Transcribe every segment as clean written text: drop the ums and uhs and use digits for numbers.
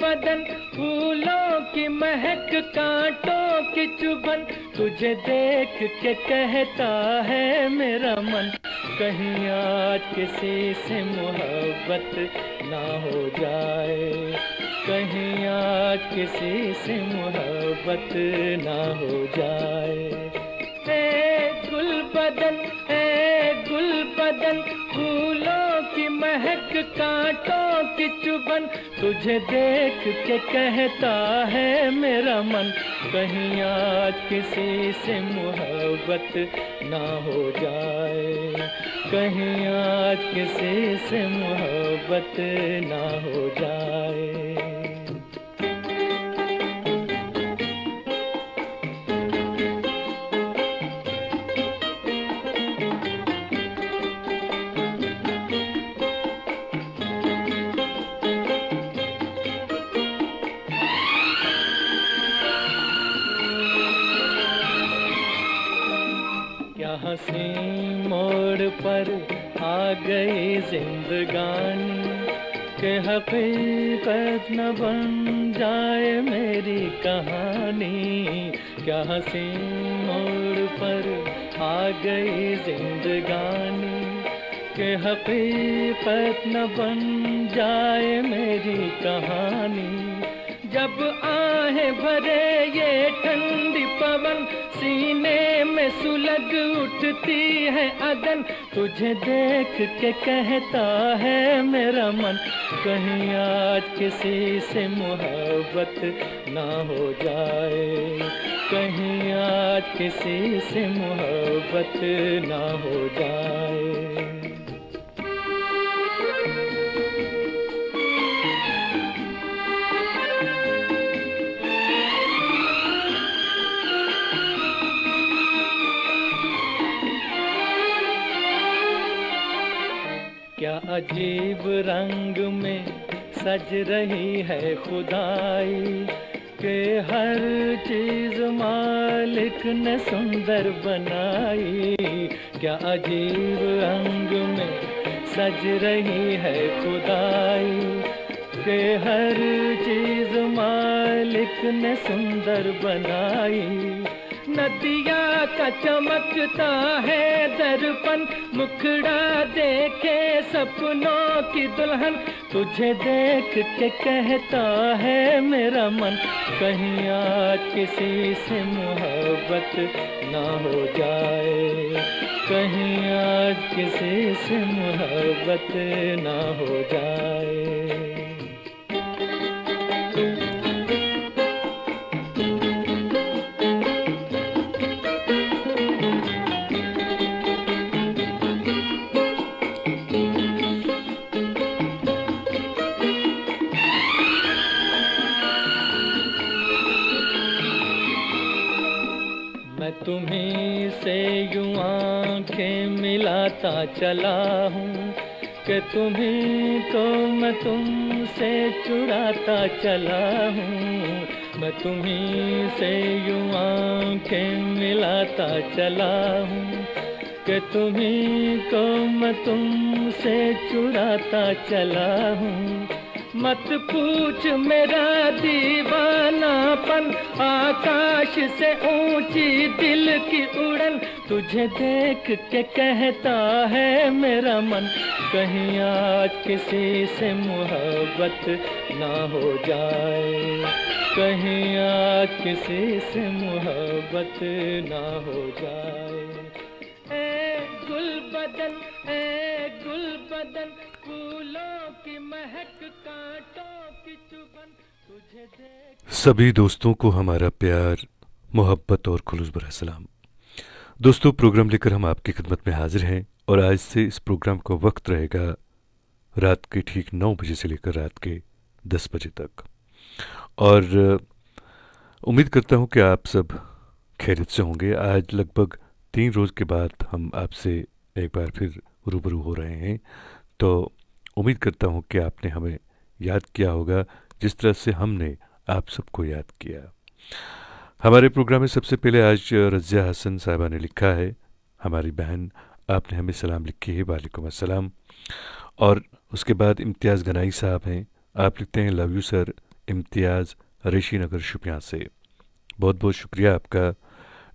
बदन, फूलों की महक, कांटों की चुभन, तुझे देख के कहता है मेरा मन, कहीं आज किसी से मोहब्बत ना हो जाए, कहीं आज किसी से मोहब्बत ना हो जाए। गुल बदन, गुल बदन, फूलों की महक, कांटों की चुभन, तुझे देख के कहता है मेरा मन, कहीं आज किसी से मोहब्बत ना हो जाए, कहीं आज किसी से मोहब्बत ना हो जाए। हंसी मोड़ पर आ गई जिंदगानी, के हकीकत न बन जाए मेरी कहानी, क्या हंसी मोड़ पर आ गई जिंदगानी, के हकीकत न बन जाए मेरी कहानी। जब आहें भरे ये ठंडी पवन, सीने में सुलग उठती है अगन, तुझे देख के कहता है मेरा मन, कहीं आज किसी से मोहब्बत ना हो जाए, कहीं आज किसी से मोहब्बत ना हो जाए। क्या अजीब रंग में सज रही है खुदाई, के हर चीज मालिक ने सुंदर बनाई, क्या अजीब रंग में सज रही है खुदाई, के हर चीज मालिक ने सुंदर बनाई। नदिया का चमकता है दर्पण, मुखड़ा देखे सपनों की दुल्हन, तुझे देख के कहता है मेरा मन, कहीं आज किसी से मोहब्बत ना हो जाए, कहीं आज किसी से मोहब्बत ना हो जाए। तुम्हीं से यूं आंखें मिलाता चला हूँ, कि तुम्हीं को मैं तुमसे चुराता चला हूँ, मैं तुम्हीं से यूं आंखें मिलाता चला हूँ, कि तुम्हीं को मैं तुमसे चुराता चला हूँ। मत पूछ मेरा दीवानापन, आकाश से ऊंची दिल की उड़न, तुझे देख के कहता है मेरा मन, कहीं आज किसी से मोहब्बत ना हो जाए, कहीं आज किसी से मोहब्बत ना हो जाए। गुल बदन, गुल बदन, फूलों की महक, कांटों की चुभन, तुझे देख। सभी दोस्तों को हमारा प्यार, मोहब्बत और खुलूस भरा सलाम। दोस्तों, प्रोग्राम लेकर हम आपकी खिदमत में हाजिर हैं और आज से इस प्रोग्राम का वक्त रहेगा रात के ठीक 9 बजे से लेकर रात के 10 बजे तक। और उम्मीद करता हूं कि आप सब खैरियत से होंगे। आज लगभग 3 रोज़ के बाद हम आपसे एक बार फिर रूबरू हो रहे हैं, तो उम्मीद करता हूं कि आपने हमें याद किया होगा जिस तरह से हमने आप सबको याद किया। हमारे प्रोग्राम में सबसे पहले आज रज़िया हसन साहिबा ने लिखा है, हमारी बहन, आपने हमें सलाम लिखी है, वालेकुम अस्सलाम। और उसके बाद इम्तियाज़ गनाई साहब हैं, आप लिखते हैं लव यू सर, इम्तियाज़ ऋषि नगर शुपियाँ से। बहुत बहुत शुक्रिया आपका।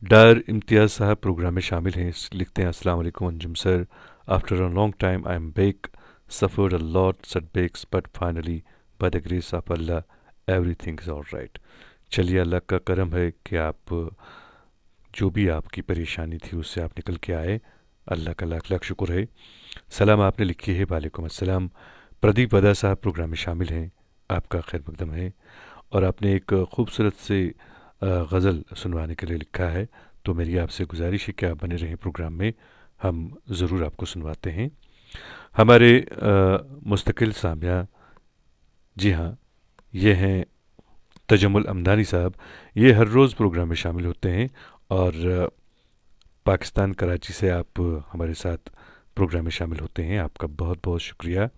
डार इम्तियाज़ साहब प्रोग्राम में शामिल हैं। लिखते हैं, अस्सलाम वालेकुम Anjum sir, after a long time I am back, suffered a lot setbacks but finally by the grace of Allah everything is all right। चलिए, अल्लाह का करम है कि आप जो भी आपकी परेशानी थी उससे आप निकल के आए। अल्लाह का लाख लाख शुक्र है। सलाम आपने लिखी है, वालेकुम अस्सलाम। प्रदीप वदा साहब प्रोग्राम में शामिल हैं, आपका खैर मकदम है। और आपने एक खूबसूरत से गज़ल सुनवाने के लिए लिखा है, तो मेरी आपसे गुजारिश है कि आप बने रहें प्रोग्राम में, हम ज़रूर आपको सुनवाते हैं। हमारे मुस्तकिल सामिया, जी हाँ, ये हैं तजम्मुल अमदानी साहब। ये हर रोज़ प्रोग्राम में शामिल होते हैं और पाकिस्तान कराची से आप हमारे साथ प्रोग्राम में शामिल होते हैं। आपका बहुत बहुत शुक्रिया।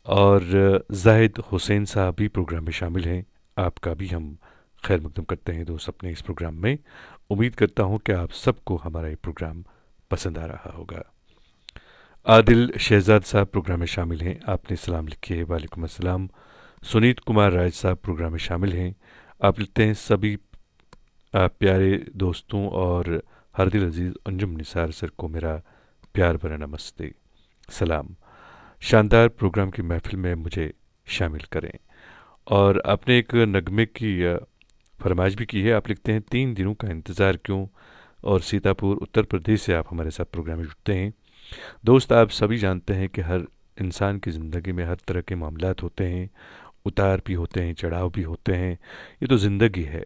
और जाहिद हुसैन साहब भी प्रोग्राम में शामिल हैं, आपका भी हम खैर मकदम करते हैं दोस्त अपने इस प्रोग्राम में। उम्मीद करता हूँ कि आप सबको हमारा ये प्रोग्राम पसंद आ रहा होगा। आदिल शहजाद साहब प्रोग्राम में शामिल हैं, आपने सलाम लिखी है, वालेकुम अस्सलाम। सुनीत कुमार राज साहब प्रोग्राम में शामिल हैं, आप लिखते हैं, सभी प्यारे दोस्तों और हरदिल अजीज़ अंजुम निसार सर को मेरा प्यार भरा नमस्ते, सलाम। शानदार प्रोग्राम की महफिल में मुझे शामिल करें। और आपने एक नगमे की फरमाइश भी की है, आप लिखते हैं, 3 दिनों का इंतज़ार क्यों, और सीतापुर उत्तर प्रदेश से आप हमारे साथ प्रोग्राम में जुड़ते हैं। दोस्त, आप सभी जानते हैं कि हर इंसान की ज़िंदगी में हर तरह के मामलात होते हैं, उतार भी होते हैं, चढ़ाव भी होते हैं। ये तो ज़िंदगी है,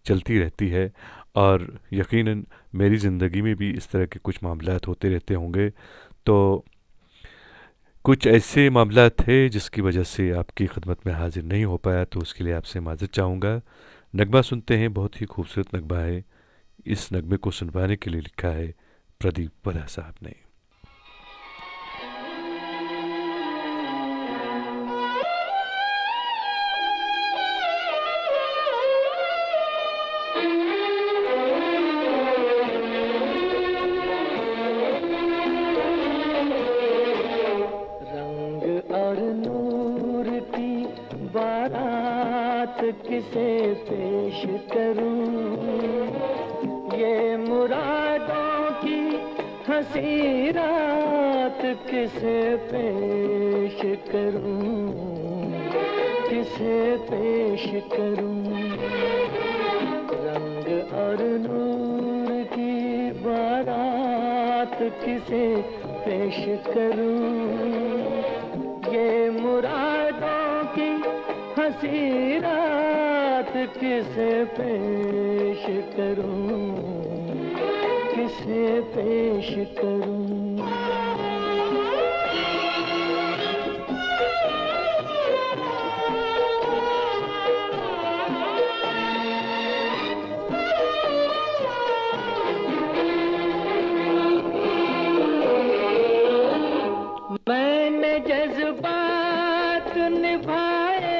चलती रहती है। और यकीनन मेरी ज़िंदगी में भी इस तरह के कुछ मामलात होते रहते होंगे। तो कुछ ऐसे मामलात थे जिसकी वजह से आपकी खिदमत में हाजिर नहीं हो पाया, तो उसके लिए आपसे माज़रत चाहूँगा। नगमा सुनते हैं, बहुत ही खूबसूरत नगमा है। इस नगमे को सुनवाने के लिए लिखा है प्रदीप वदा साहब ने। किसे पेश करूं, ये मुरादों की हंसी रात किसे पेश करूं, किसे पेश करूं। रंग और नूर की बारात किसे पेश करूं, ये मुरादों की हंसी रात किसे पेश करूं, किसे पेश करूं। मैंने जज्बात निभाए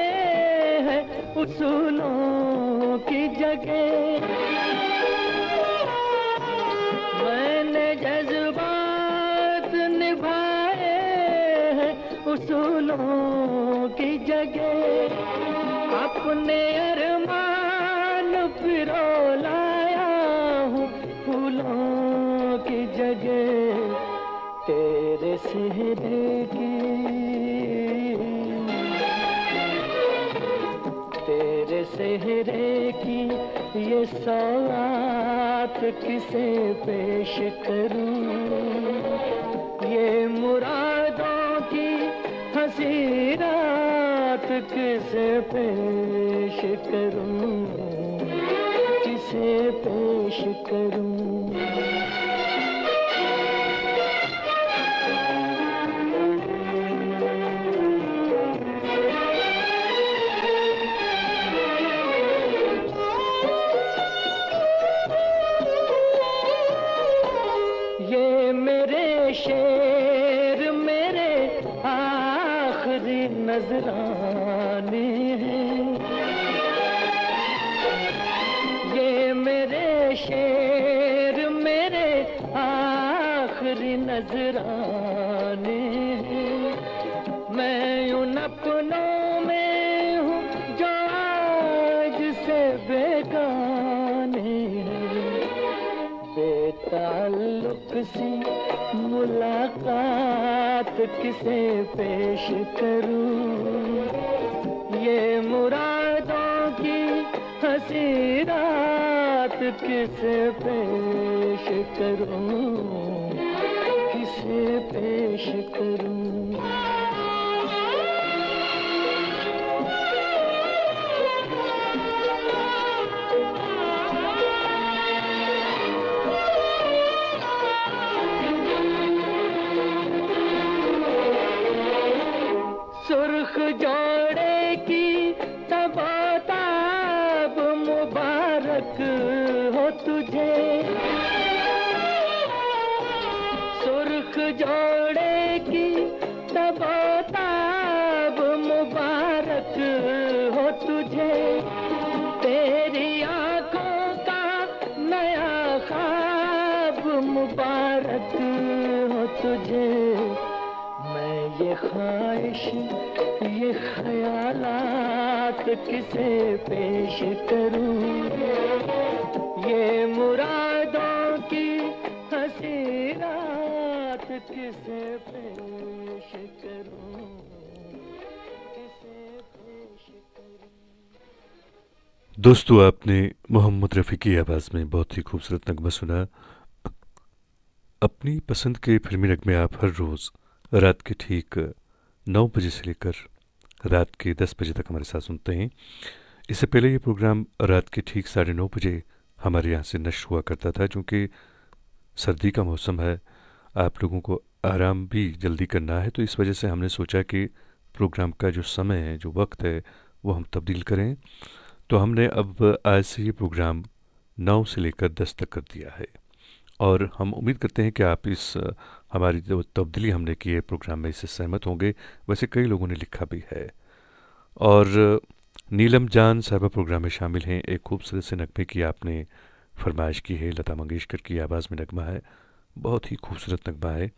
उसूलों की जगह, मैंने जज्बात निभाए हैं उसूलों की जगह। अपने अरमान फिरो लाया हूँ फूलों की जगह। तेरे सेहरे की, तेरे सेहरे की ये सौगात किसे पेश करूं, ये मुरादों की हंसी रात किसे पेश करूं, किसे पेश करूं। शेर मेरे आखिरी नजराने हैं, ये मेरे शेर मेरे आखिरी नजराने हैं। मैं उन अपनों में हूँ जो रात किसे पेश करूं, ये मुरादों की हंसी रात किसे पेश करूं, किसे पेश करूं। सुर्ख जोड़े की तबाताब मुबारक हो तुझे, सुर्ख जोड़े की तबाताब मुबारक हो तुझे, तेरी आंखों का नया ख्वाब मुबारक हो तुझे। मैं ये ख्वाहिश ये ख्यालात किसे पेश करूं, ये मुरादों की हंसी रात किसे पेश करूं, किसे पेश करूं। दोस्तों, आपने मोहम्मद रफ़ी की आवाज़ में बहुत ही खूबसूरत नगमा सुना। अपनी पसंद के फिल्मी नगमे आप हर रोज़ रात के ठीक 9 बजे से लेकर रात के 10 बजे तक हमारे साथ सुनते हैं। इससे पहले ये प्रोग्राम रात के ठीक 9:30 बजे हमारे यहाँ से नष्ट हुआ करता था। चूँकि सर्दी का मौसम है, आप लोगों को आराम भी जल्दी करना है, तो इस वजह से हमने सोचा कि प्रोग्राम का जो समय है, जो वक्त है, वो हम तब्दील करें। तो हमने अब आज से ये प्रोग्राम 9 से लेकर 10 तक कर दिया है, और हम उम्मीद करते हैं कि आप इस हमारी जो तब्दीली हमने की है प्रोग्राम में, इससे सहमत होंगे। वैसे कई लोगों ने लिखा भी है। और नीलम जान साहबा प्रोग्राम में शामिल हैं। एक खूबसूरत से नगमे की आपने फरमाइश की है, लता मंगेशकर की आवाज़ में नगमा है, बहुत ही खूबसूरत नगमा है,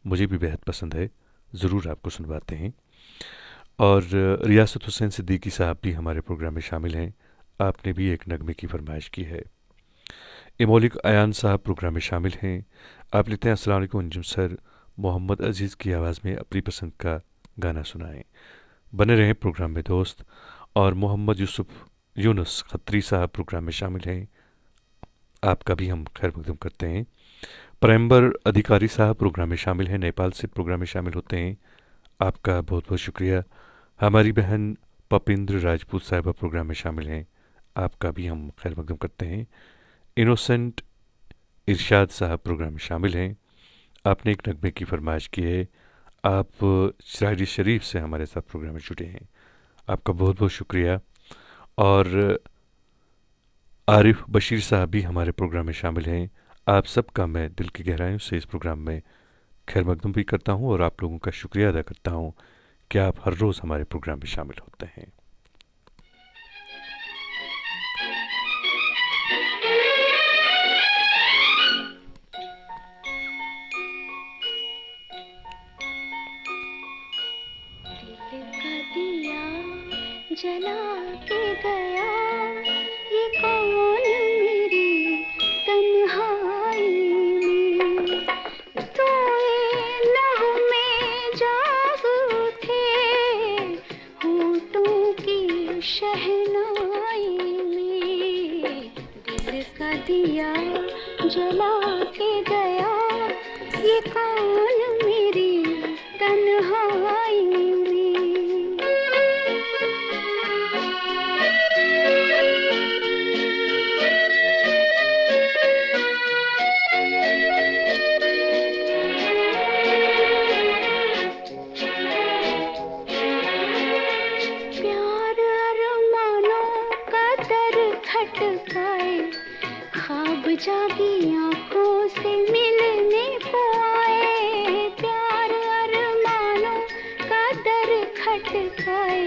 मुझे भी बेहद पसंद है, ज़रूर आपको सुनवाते हैं। और रियासत हुसैन सिद्दीकी साहब भी हमारे प्रोग्राम में शामिल हैं, आपने भी एक नगमे की फरमाइश की है। इमोलिक अयान साहब प्रोग्राम में शामिल हैं। आप लिखते हैं, अस्सलाम वालेकुम अंजुम सर, मोहम्मद अजीज़ की आवाज़ में अपनी पसंद का गाना सुनाएं। बने रहें प्रोग्राम में दोस्त। और मोहम्मद यूनुस खत्री साहब प्रोग्राम में शामिल हैं, आपका भी हम खैर मकदम करते हैं। प्रेम्बर अधिकारी साहब प्रोग्राम में शामिल हैं, नेपाल से प्रोग्राम में शामिल होते हैं, आपका बहुत बहुत शुक्रिया। हमारी बहन पपिंद्र राजपूत साहबा प्रोग्राम में शामिल हैं, आपका भी हम खैर मकदम करते हैं। इनोसेंट इरशाद साहब प्रोग्राम में शामिल हैं, आपने एक नगमे की फरमाइश की है, आप शायरी शरीफ से हमारे साथ प्रोग्राम में जुड़े हैं, आपका बहुत बहुत शुक्रिया। और आरिफ बशीर साहब भी हमारे प्रोग्राम में शामिल हैं, आप सबका मैं दिल की गहराइयों से इस प्रोग्राम में खैर मकदम भी करता हूँ, और आप लोगों का शुक्रिया अदा करता हूँ कि आप हर रोज़ हमारे प्रोग्राम में शामिल होते हैं। जला के गया ये कौन मेरी तन्हाई में, सोए लहू में जाग उठे होठों की शहनाई में, दिल का दिया जला के गया ये कौन मेरी तन्हाई में। जागी आंखों से मिलने को आए, प्यार अरमानों का दर खटकाए,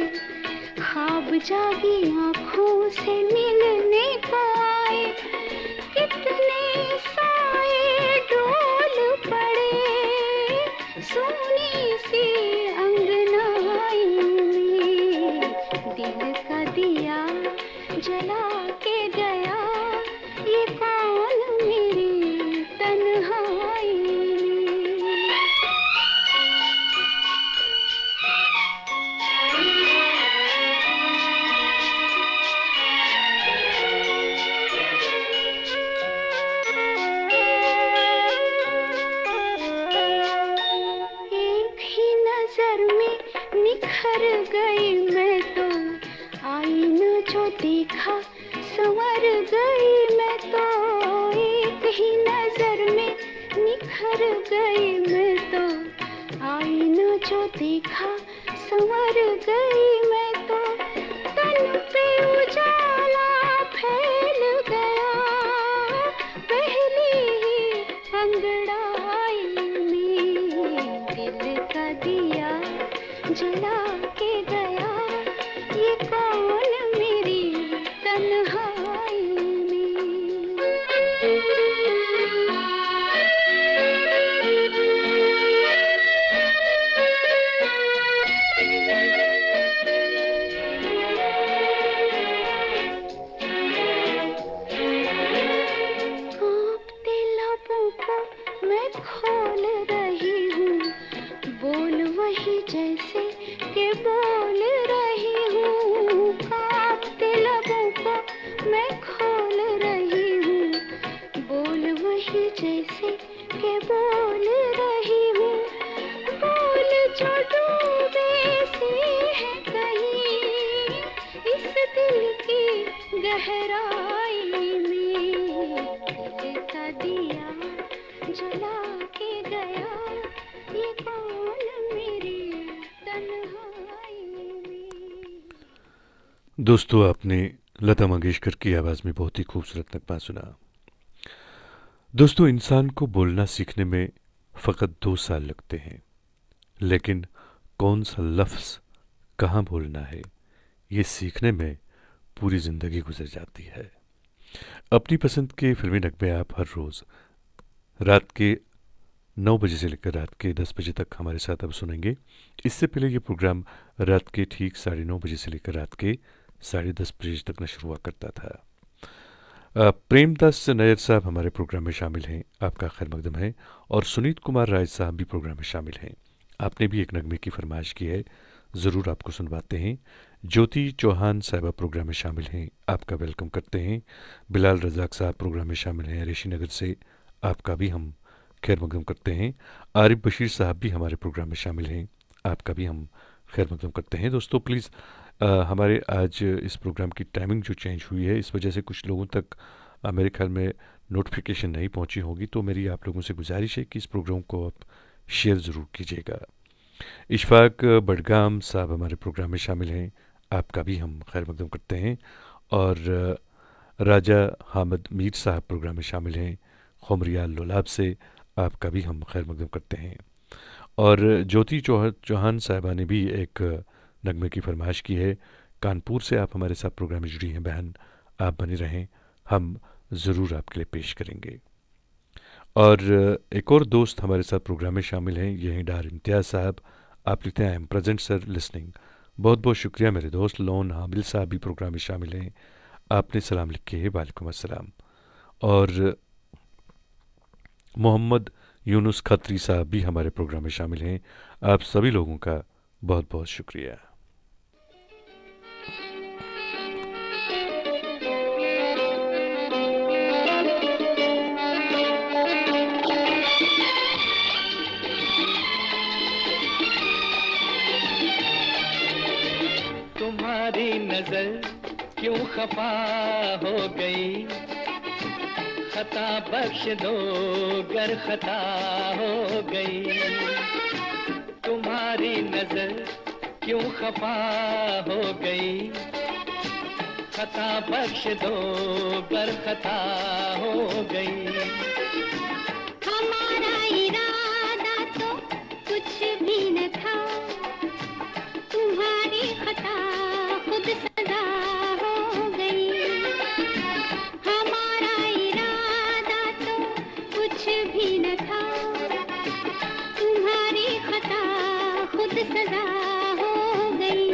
ख्वाब जागी आंखों से मिलने को आए, कितने साए डोल पड़े सोनी सी अंगनाई में, दिल का दिया जला के गया ये कौन मेरी तन्हाई में। नजर में निखर गई मैं तो, आईना जो देखा संवर गई मैं तो, एक ही नजर में निखर गई मैं तो, आईना जो देखा संवर गई मैं तो, तन पे उजाला फैल गया पहली ही अंगड़ाई में, दिल का दिया जला के गया ये कौन मेरी तन्हाई मैं खोल रही हूँ, बोल वही जैसे के बोल रही हूँ, कांपते लबों को मैं खोल रही हूँ, बोल वही जैसे के बोल रही हूँ, बोल जो डूबे से है कहीं इस दिल की गहराई में, दिल का दिया जला के गया ये कौन मेरी तन्हाई में। दोस्तों, आपने लता मंगेशकर की आवाज़ में बहुत ही खूबसूरत नगमा सुना। दोस्तों, इंसान को बोलना सीखने में फ़कत 2 साल लगते हैं, लेकिन कौन सा लफ्ज़ कहाँ बोलना है ये सीखने में पूरी ज़िंदगी गुजर जाती है। अपनी पसंद के फिल्मी नगमे आप हर रोज़ रात के 9 बजे से लेकर रात के 10 बजे तक हमारे साथ अब सुनेंगे। इससे पहले ये प्रोग्राम रात के ठीक 9:30 बजे से लेकर रात के 10:30 बजे तक नशर हुआ करता था। प्रेमदास नैयर साहब हमारे प्रोग्राम में शामिल हैं, आपका खैर मकदम है, और सुनीत कुमार राय साहब भी प्रोग्राम में शामिल हैं। आपने भी एक नगमे की फरमाइश की है, ज़रूर आपको सुनवाते हैं। ज्योति चौहान साहिबा प्रोग्राम में शामिल हैं, आपका वेलकम करते हैं। बिलाल रज़ाक साहब प्रोग्राम में शामिल हैं ऋषि नगर से, आपका भी हम खैर मकदम करते हैं। आरिफ बशीर साहब भी हमारे प्रोग्राम में शामिल हैं, आपका भी हम खैर मकदम करते हैं। दोस्तों, प्लीज़ हमारे आज इस प्रोग्राम की टाइमिंग जो चेंज हुई है, इस वजह से कुछ लोगों तक मेरे ख्याल में नोटिफिकेशन नहीं पहुंची होगी, तो मेरी आप लोगों से गुजारिश है कि इस प्रोग्राम को आप शेयर ज़रूर कीजिएगा। इशफाक बडगाम साहब हमारे प्रोग्राम में शामिल हैं, आपका भी हम खैर मकदम करते हैं। और राजा हामिद मीर साहब प्रोग्राम में शामिल हैं खुमरिया लोलाब से, आपका भी हम खैर मकदम करते हैं। और ज्योति चौहान साहिबा ने भी एक नगमे की फरमाइश की है, कानपुर से आप हमारे साथ प्रोग्राम में जुड़ी हैं बहन, आप बने रहें, हम ज़रूर आपके लिए पेश करेंगे। और एक और दोस्त हमारे साथ प्रोग्राम में शामिल हैं, यही डार इम्तियाज़ साहब, आप लिखते हैं I am present sir listening. बहुत बहुत शुक्रिया मेरे दोस्त। लोन हामिल साहब भी प्रोग्राम में शामिल हैं, आपने सलाम लिखे है, वालेकुम अस्सलाम। और मोहम्मद यूनुस खत्री साहब भी हमारे प्रोग्राम में शामिल हैं, आप सभी लोगों का बहुत बहुत शुक्रिया। तुम्हारी नजर क्यों खफा हो गई, खता बख्श दो गर खता हो गई। तुम्हारी नजर क्यों खफा हो गई, खता बख्श दो गर खता हो गई। हमारा इरादा तो कुछ भी न था, तुम्हारी खता खुद सजा हो गई। हमारा इरादा तो कुछ भी न था, तुम्हारी खता खुद सजा हो गई।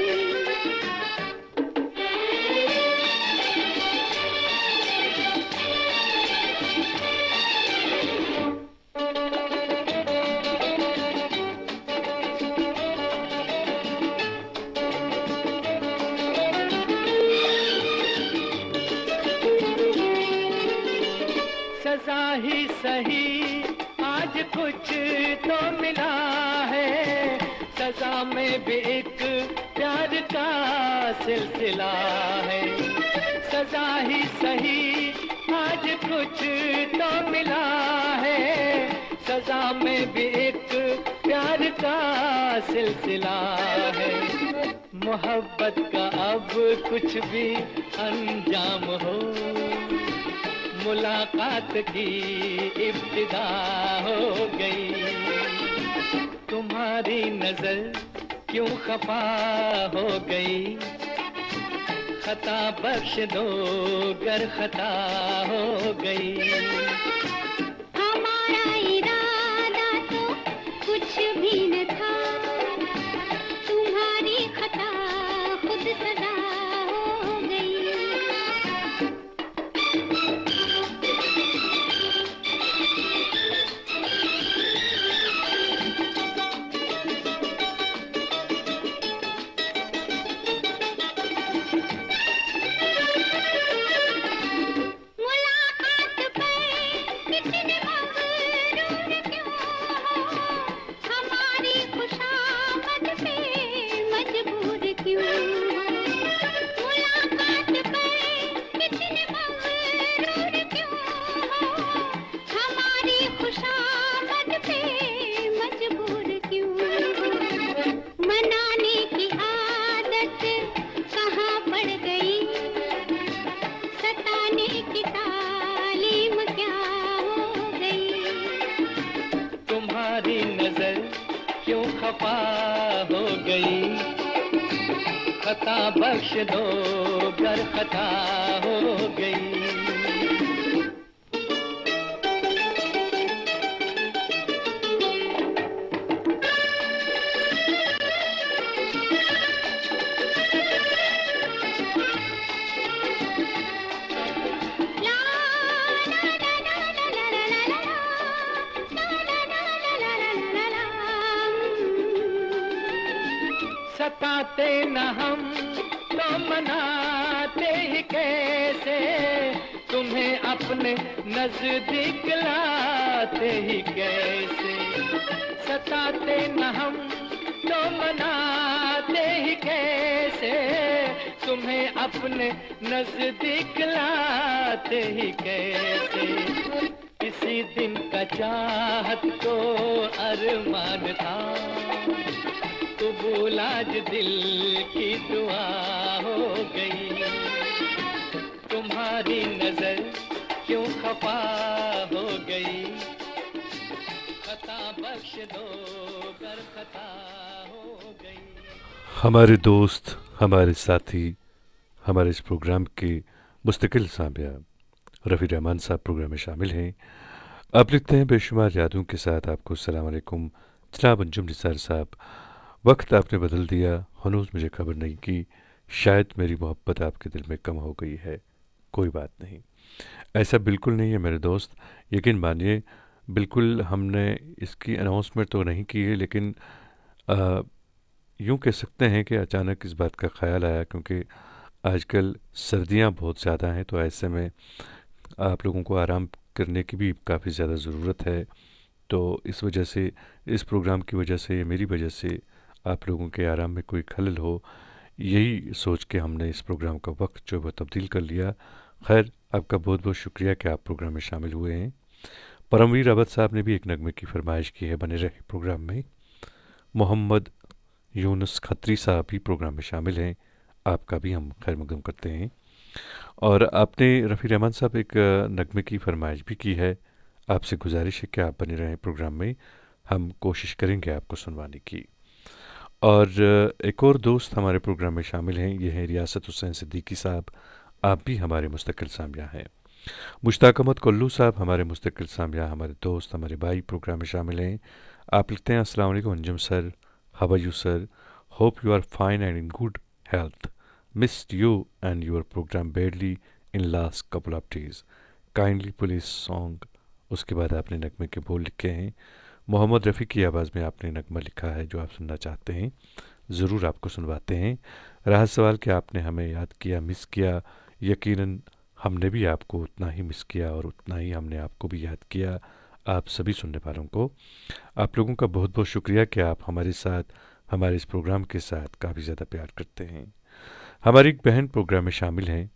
सजा ही सही आज कुछ तो मिला है, सजा में भी एक प्यार का सिलसिला है। सजा ही सही आज कुछ तो मिला है। सजा में भी एक प्यार का सिलसिला है। मोहब्बत का अब कुछ भी अंजाम हो, मुलाकात की इब्तिदा हो गई। तुम्हारी नजर क्यों खफा हो गई, खता बख्श दो गर खता हो गई। हमारा इरादा तो कुछ भी न था, तुम्हारी खता खुद सजा हो गई। मुलाकात पर कितने मगरूर क्यों हो, हमारी खुशामद पे मजबूर क्यों हो। मुलाकात पर कितने मगरूर क्यों हो, हमारी खुशामद पे मजबूर क्यों हो। मनाने की आदत कहाँ पड़ गई, सताने की तालीम क्या हो गई। तुम्हारी नजर क्यों खफा हो गई, खता बख्श दो गर खता हो गई। ला ला ला ला ला ला ला ला ला, ला ला ला ला ला ला ला ला। सताते न हम तो मनाते ही कैसे, तुम्हें अपने नजदीक लाते ही कैसे। सताते न हम तो मनाते ही कैसे, तुम्हें अपने नजदीक लाते ही कैसे। किसी दिन का चाहत को अरमान था, कबूल आज दिल की दुआ हो गई। तुम्हारी नजर क्यों खफा हो गई, खता बख्श दो गर खता हो गई। हमारे दोस्त, हमारे साथी, हमारे इस प्रोग्राम के मुस्तकिल सामिया रफ़ी रहमान साहब प्रोग्राम में शामिल हैं। आप लिखते हैं, बेशुमार यादों के साथ आपको अस्सलाम वालेकुम जनाब अंजुम निसार साहब। वक्त आपने बदल दिया, हनूज़ मुझे खबर नहीं कि शायद मेरी मोहब्बत आपके दिल में कम हो गई है। कोई बात नहीं, ऐसा बिल्कुल नहीं है मेरे दोस्त, यकीन मानिए। बिल्कुल हमने इसकी अनाउंसमेंट तो नहीं की है, लेकिन यूँ कह सकते हैं कि अचानक इस बात का ख्याल आया, क्योंकि आजकल सर्दियाँ बहुत ज़्यादा हैं, तो ऐसे में आप लोगों को आराम करने की भी काफ़ी ज़्यादा ज़रूरत है। तो इस वजह से, इस प्रोग्राम की वजह से, मेरी वजह से आप लोगों के आराम में कोई खलल हो, यही सोच के हमने इस प्रोग्राम का वक्त जो है वो तब्दील कर लिया। खैर, आपका बहुत बहुत शुक्रिया कि आप प्रोग्राम में शामिल हुए हैं। परमवीर अवध साहब ने भी एक नगमे की फरमाइश की है, बने रहे प्रोग्राम में। मोहम्मद यूनुस खत्री साहब भी प्रोग्राम में शामिल हैं, आपका भी हम खैर मकदम करते हैं। और आपने रफ़ी रहमान साहब एक नगमे की फरमाइश भी की है, आपसे गुजारिश है कि आप बने रहें प्रोग्राम में, हम कोशिश करेंगे आपको सुनवाने की। और एक और दोस्त हमारे प्रोग्राम में शामिल हैं, ये हैं रियासत हुसैन सिद्दीकी साहब, आप भी हमारे मुस्तकिल सामिया हैं। मुश्ताक अहमद कोल्लू साहब हमारे मुस्तकिल सामिया, हमारे दोस्त, हमारे भाई प्रोग्राम में शामिल हैं। आप लिखते हैं, अस्सलाम वालेकुम Anjum sir, how are you sir, hope you are fine and in good health, missed you and your programme badly in last couple of days, kindly police song. उसके बाद आपने नगमे के बोल लिखे हैं। मोहम्मद रफ़ी की आवाज़ में आपने नगमा लिखा है जो आप सुनना चाहते हैं, ज़रूर आपको सुनवाते हैं। रहा सवाल कि आपने हमें याद किया, मिस किया, यकीनन हमने भी आपको उतना ही मिस किया और उतना ही हमने आपको भी याद किया। आप सभी सुनने वालों को, आप लोगों का बहुत बहुत शुक्रिया कि आप हमारे साथ हमारे इस प्रोग्राम के साथ काफ़ी ज़्यादा प्यार करते हैं। हमारी एक बहन प्रोग्राम में शामिल हैं,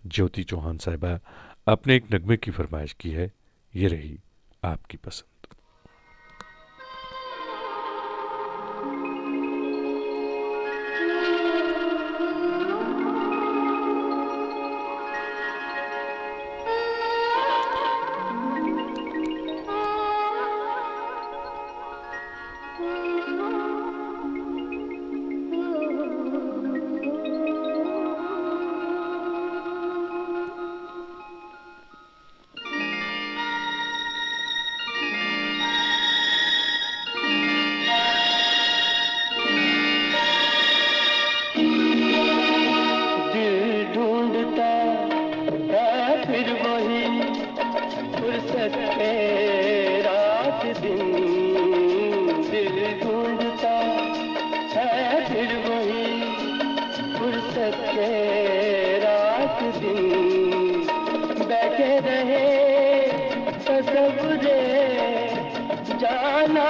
ज्योति चौहान साहिबा। आपने एक नगमे की फरमाइश की है, ये रही आपकी पसंद। दिल ढूंढता है फिर वही फुर्सत के रात दिन। दिल ढूंढता है फिर वही फुर्सत के रात दिन। बैठे रहे तसव्वुरे जाना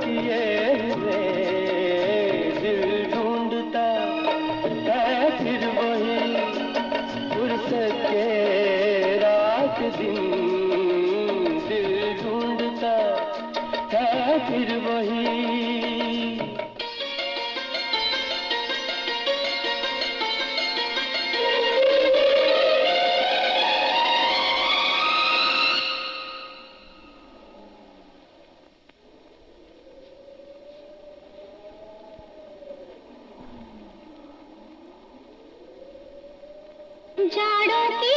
किए हुए। दिल ढूंढता है फिर वही फुर्सत के रात दिन। दिल ढूंढता है फिर वही। जाड़ों की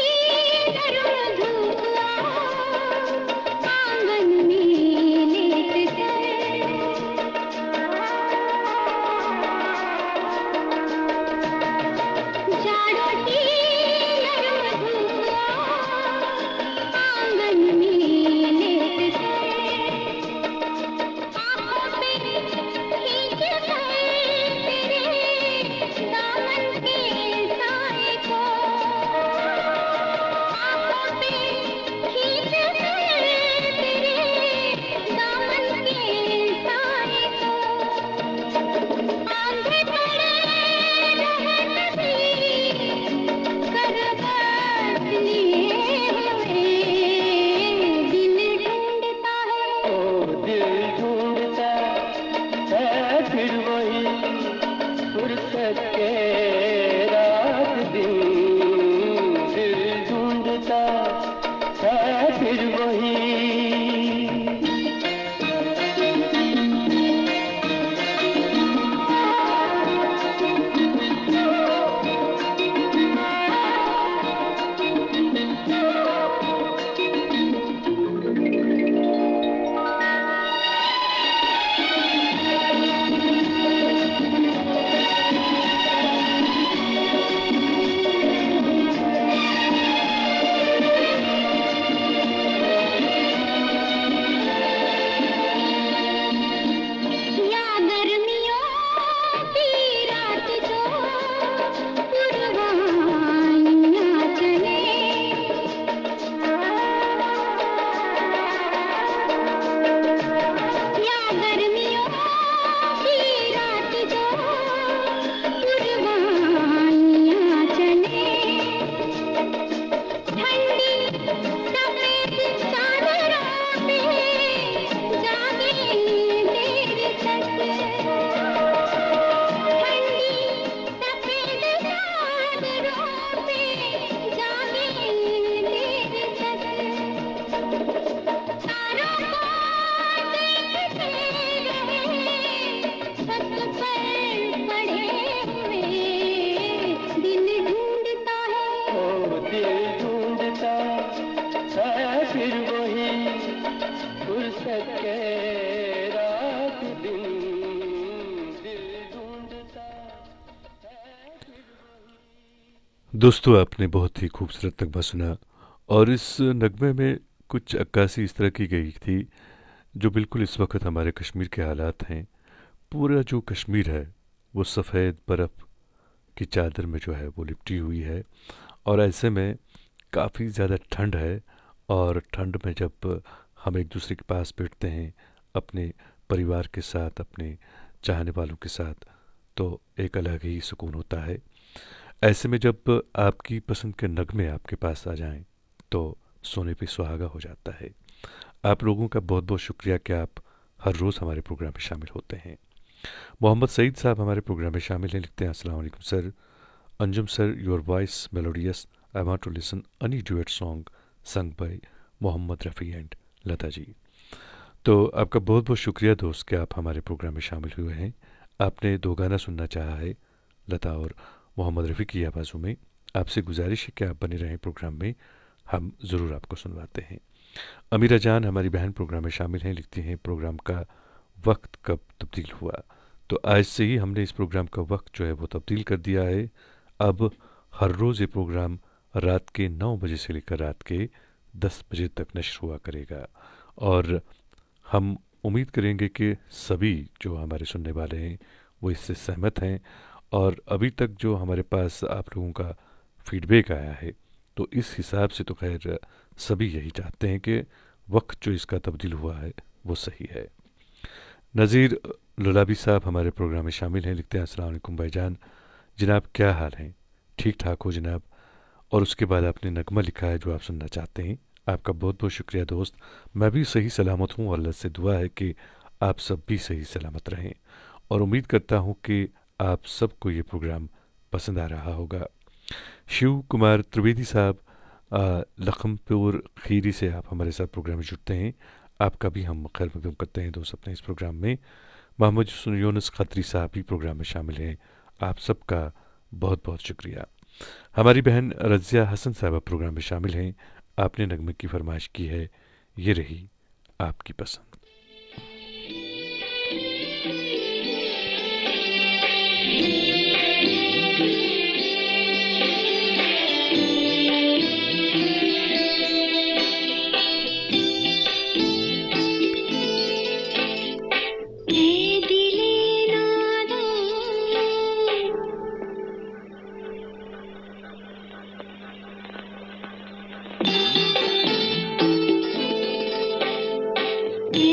गर्म धूप आंगन में लेट कर। जाड़ों की गर्म धूप आंगन में लेट कर। आँखों पे खींच कर तेरे दामन के साए को। आँखों पे खींच कर तेरे दामन के साए को। आंधे पड़े रहत भी करवट लिए हुए। दिल ढूंढता है ओ दिल ढूंढता है फिर वही फुर्सत के रात दिन। दिल ढूंढता है फिर वही। या गर्मियों की रात जो पुरवाइयाँ चले। या गर्मियों की रात जो पुरवाइयाँ चले। ठंडी सफेद चादरों पे जागे देर तक। ठंडी सफेद चादरों पे जागे देर तक। तारों को देखते रहे छत पर पड़े हुए। दिल ढूंढता है ओ दिल ढूंढता है फिर वही फुर्सत के रात दिन। दिल ढूंढता है फिर वही। दोस्तों, आपने बहुत ही खूबसूरत नगमा सुना, और इस नगमे में कुछ अक्कासी इस तरह की गई थी जो बिल्कुल इस वक्त हमारे कश्मीर के हालात हैं। पूरा जो कश्मीर है वो सफ़ेद बर्फ़ की चादर में जो है वो लिपटी हुई है, और ऐसे में काफ़ी ज़्यादा ठंड है। और ठंड में जब हम एक दूसरे के पास बैठते हैं अपने परिवार के साथ, अपने चाहने वालों के साथ तो एक अलग ही सुकून होता है। ऐसे में जब आपकी पसंद के नगमे आपके पास आ जाएं तो सोने पे सुहागा हो जाता है। आप लोगों का बहुत बहुत शुक्रिया कि आप हर रोज़ हमारे प्रोग्राम में शामिल होते हैं। मोहम्मद सईद साहब हमारे प्रोग्राम में शामिल हैं, लिखते हैं अस्सलाम वालेकुम sir, Anjum sir, your voice melodious, I want to listen any duet song sung by Mohammed Rafi and Lata ji. तो आपका बहुत बहुत शुक्रिया दोस्त कि आप हमारे प्रोग्राम में शामिल हुए हैं। आपने दो गाना सुनना चाहा है लता और मोहम्मद रफ़ी की आवाज़ों में। आपसे गुजारिश है कि आप बने रहें प्रोग्राम में, हम ज़रूर आपको सुनवाते हैं। अमीरा जान हमारी बहन प्रोग्राम में शामिल हैं, लिखती हैं प्रोग्राम का वक्त कब तब्दील हुआ। तो आज से ही हमने इस प्रोग्राम का वक्त जो है वो तब्दील कर दिया है। अब हर रोज़ ये प्रोग्राम रात के 9 बजे से लेकर रात के 10 बजे तक नश्र हुआ करेगा और हम उम्मीद करेंगे कि सभी जो हमारे सुनने वाले हैं वो इससे सहमत हैं। और अभी तक जो हमारे पास आप लोगों का फीडबैक आया है तो इस हिसाब से तो खैर सभी यही चाहते हैं कि वक्त जो इसका तब्दील हुआ है वो सही है। नज़ीर लुलाबी साहब हमारे प्रोग्राम में शामिल हैं, लिखते हैं अस्सलाम वालेकुम भाईजान, जनाब क्या हाल हैं? ठीक ठाक हो जनाब। और उसके बाद आपने नगमा लिखा है जो आप सुनना चाहते हैं। आपका बहुत बहुत शुक्रिया दोस्त। मैं भी सही सलामत हूँ, अल्लाह से दुआ है कि आप सब भी सही सलामत रहें और उम्मीद करता हूँ कि आप सबको ये प्रोग्राम पसंद आ रहा होगा। शिव कुमार त्रिवेदी साहब लखनपुर खीरी से आप हमारे साथ प्रोग्राम में जुड़ते हैं। आपका भी हम खैर मकदम करते हैं दोस्त अपने इस प्रोग्राम में। मोहम्मद यूनुस खत्री साहब भी प्रोग्राम में शामिल हैं। आप सबका बहुत बहुत शुक्रिया। हमारी बहन रज़िया हसन साहब प्रोग्राम में शामिल हैं। आपने नगमे की फरमाइश की है, ये रही आपकी पसंद। ए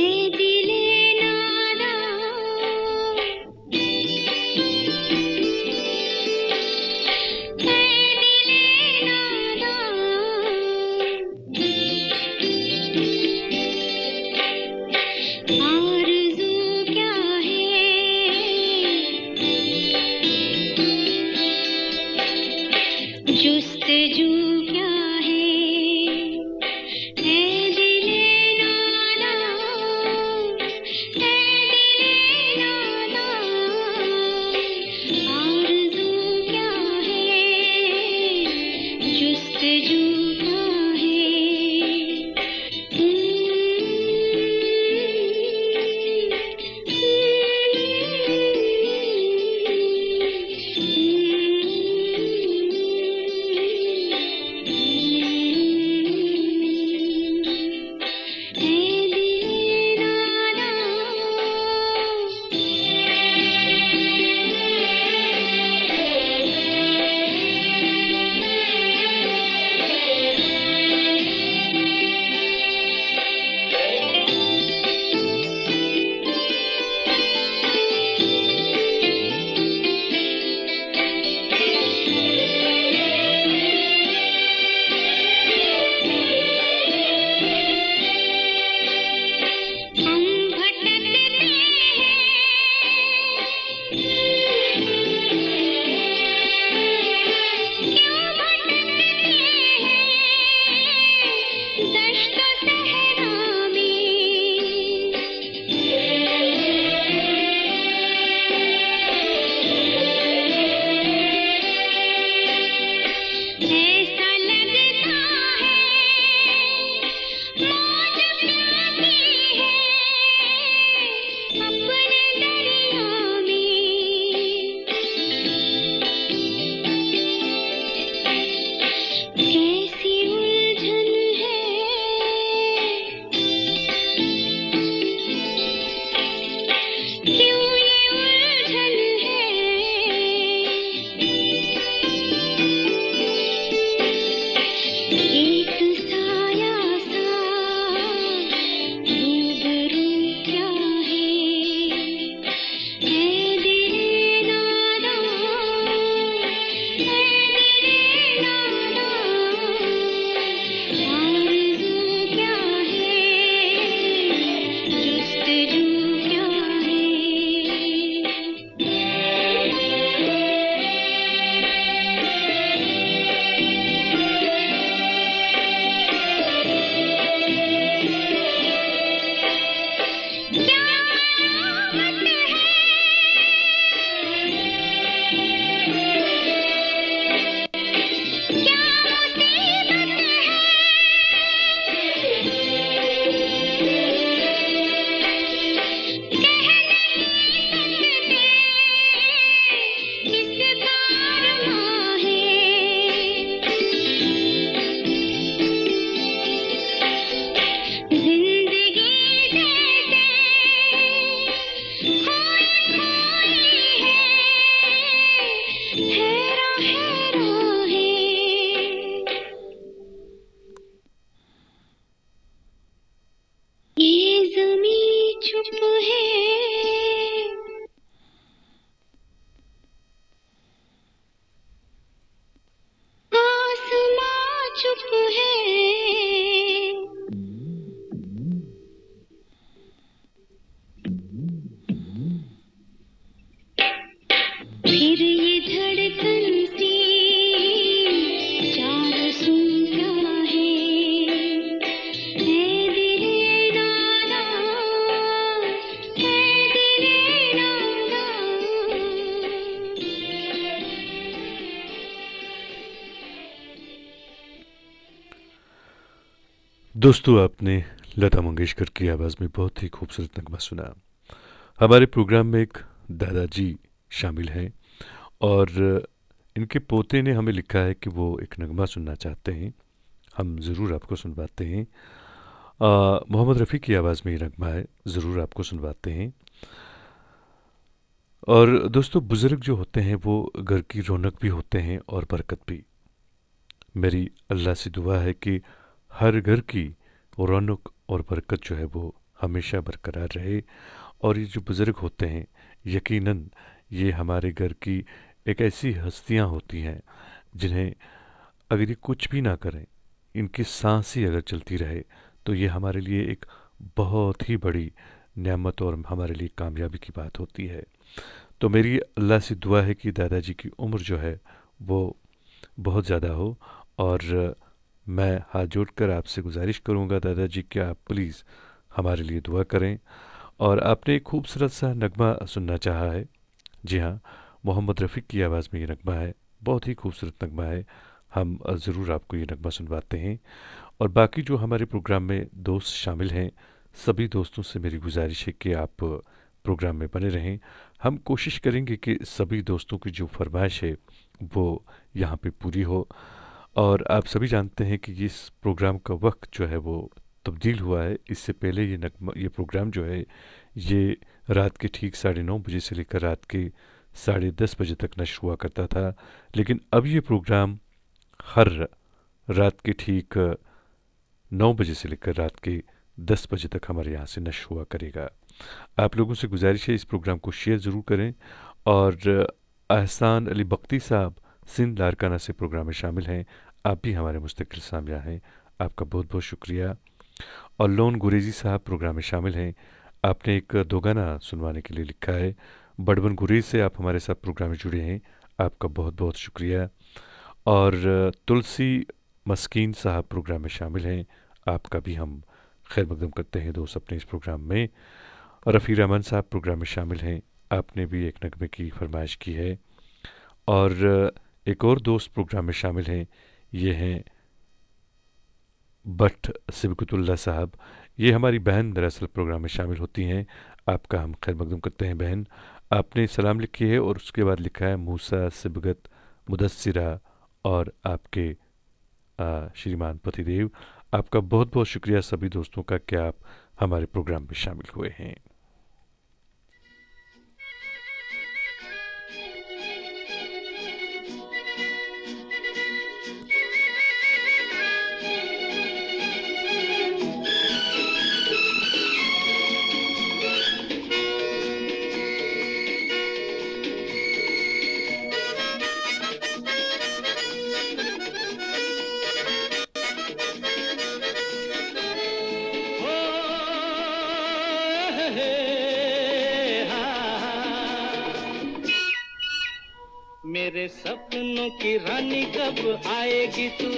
दोस्तों, आपने लता मंगेशकर की आवाज़ में बहुत ही खूबसूरत नगमा सुना। हमारे प्रोग्राम में एक दादाजी शामिल हैं और इनके पोते ने हमें लिखा है कि वो एक नगमा सुनना चाहते हैं। हम ज़रूर आपको सुनवाते हैं। मोहम्मद रफ़ी की आवाज़ में ये नगमा है, ज़रूर आपको सुनवाते हैं। और दोस्तों, बुज़ुर्ग जो होते हैं वो घर की रौनक भी होते हैं और बरकत भी। मेरी अल्लाह से दुआ है कि हर घर की रौनक और बरकत जो है वो हमेशा बरकरार रहे। और ये जो बुज़ुर्ग होते हैं, यकीनन ये हमारे घर की एक ऐसी हस्तियां होती हैं जिन्हें अगर ये कुछ भी ना करें, इनकी सांस ही अगर चलती रहे, तो ये हमारे लिए एक बहुत ही बड़ी नेमत और हमारे लिए कामयाबी की बात होती है। तो मेरी अल्लाह से दुआ है कि दादाजी की उम्र जो है वो बहुत ज़्यादा हो। और मैं हाथ जोड़कर आपसे गुजारिश करूँगा दादाजी कि आप प्लीज़ हमारे लिए दुआ करें। और आपने एक खूबसूरत सा नगमा सुनना चाहा है। जी हाँ, मोहम्मद रफ़ी की आवाज़ में ये नगमा है, बहुत ही खूबसूरत नगमा है। हम ज़रूर आपको ये नगमा सुनवाते हैं। और बाकी जो हमारे प्रोग्राम में दोस्त शामिल हैं, सभी दोस्तों से मेरी गुजारिश है कि आप प्रोग्राम में बने रहें। हम कोशिश करेंगे कि सभी दोस्तों की जो फरमाइश है वो यहाँ पे पूरी हो। और आप सभी जानते हैं कि इस प्रोग्राम का वक्त जो है वो तब्दील हुआ है। इससे पहले ये प्रोग्राम जो है ये रात के ठीक 9:30 बजे से लेकर रात के 10:30 बजे तक नश्र हुआ करता था। लेकिन अब ये प्रोग्राम हर रात के ठीक 9 बजे से लेकर रात के 10 बजे तक हमारे यहाँ से नश्र हुआ करेगा। आप लोगों से गुजारिश है इस प्रोग्राम को शेयर ज़रूर करें। और एहसान अली बख्ती साहब सिंध लारकाना से प्रोग्राम में शामिल हैं। आप भी हमारे मुस्तकिल सामिया हैं, आपका बहुत बहुत शुक्रिया। और लोन गुरेजी साहब प्रोग्राम में शामिल हैं। आपने एक दो गाना सुनवाने के लिए लिखा है। बड़बन गुरेज से आप हमारे साथ प्रोग्राम में जुड़े हैं, आपका बहुत बहुत शुक्रिया। और तुलसी मस्कीन साहब प्रोग्राम में शामिल हैं, आपका भी हम खैर मकदम करते हैं दोस्त अपने इस प्रोग्राम में। और रफ़ी रहमान साहब प्रोग्राम में शामिल हैं, आपने भी एक नगमे की फरमाइश की है। और एक और दोस्त प्रोग्राम में शामिल हैं, ये हैं भट्ट सिबकतुल्ला साहब। ये हमारी बहन दरअसल प्रोग्राम में शामिल होती हैं, आपका हम खैर मकदम करते हैं बहन। आपने सलाम लिखी है और उसके बाद लिखा है मूसा सिबगत मुदस्सिरा और आपके श्रीमान पतिदेव। आपका बहुत बहुत शुक्रिया सभी दोस्तों का कि आप हमारे प्रोग्राम में शामिल हुए हैं। ओ हे हा मेरे सपनों की रानी कब आएगी तू,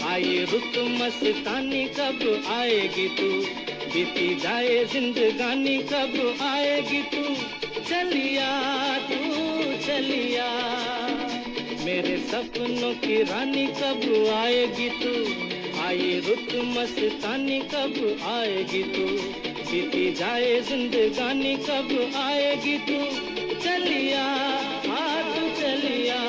आई रुत मस्तानी कब आएगी तू, बीती जाए जिंदगानी कब आएगी तू, चलिया तू चलिया। मेरे सपनों की रानी कब आएगी तू, आई रुत मस्तानी कब आएगी तू, बीती जाए जिंदगानी कब आएगी तू, चलिया तू चलिया।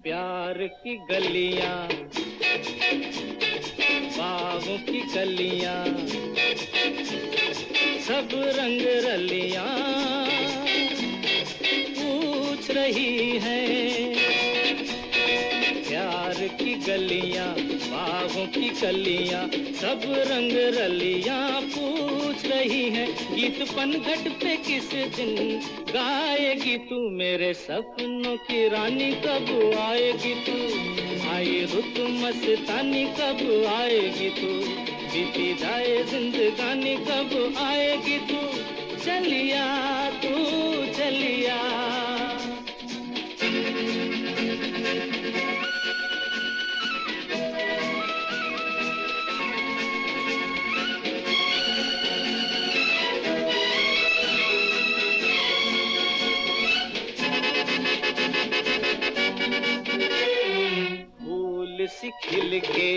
प्यार की गलियां, बागों की कलियां, सब रंग रलियां पूछ रही हैं। प्यार की गलियां, बागों की कलियां, सब रंग रलियां पूछ रही हैं। गीत पनघट पे किस दिन गाएगी तू, मेरे सपनों की रानी कब आएगी तू, आई रुत मस्तानी कब आएगी तू, बीती जाए जिंदगानी कब आएगी तू, चलिया तू चलिया। खिल के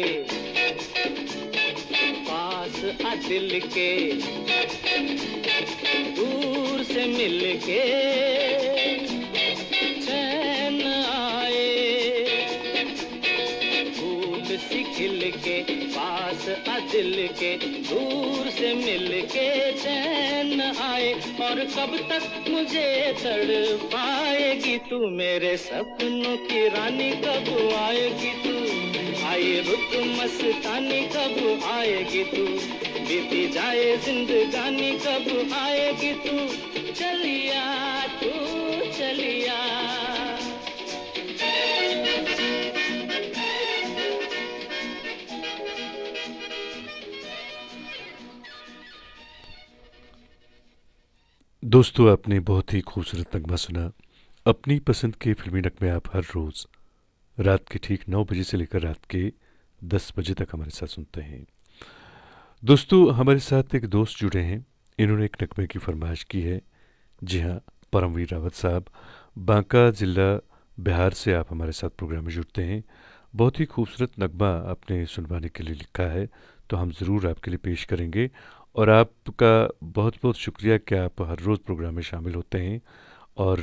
पास आ दिल के दूर से मिल के चैन आए फूल सी खिल के पास आ दिल के दूर से मिल के चैन आए और कब तक मुझे तड़ पाएगी तू मेरे सपनों की रानी कब आएगी तू आए रुत मस्तानी कब आएगी तू बीती जाए जिंदगानी कब आएगी तू चलिया तू चलिया दोस्तों, आपने बहुत ही खूबसूरत नगमा सुना। अपनी पसंद के फिल्मी नगमे आप हर रोज़ रात के ठीक 9 बजे से लेकर रात के 10 बजे तक हमारे साथ सुनते हैं। दोस्तों, हमारे साथ एक दोस्त जुड़े हैं। इन्होंने एक नगमे की फरमाइश की है। जी हाँ, परमवीर रावत साहब, बांका ज़िला बिहार से आप हमारे साथ प्रोग्राम में जुड़ते हैं। बहुत ही खूबसूरत नगमा आपने सुनवाने के लिए लिखा है, तो हम ज़रूर आपके लिए पेश करेंगे। और आपका बहुत बहुत शुक्रिया कि आप हर रोज़ प्रोग्राम में शामिल होते हैं और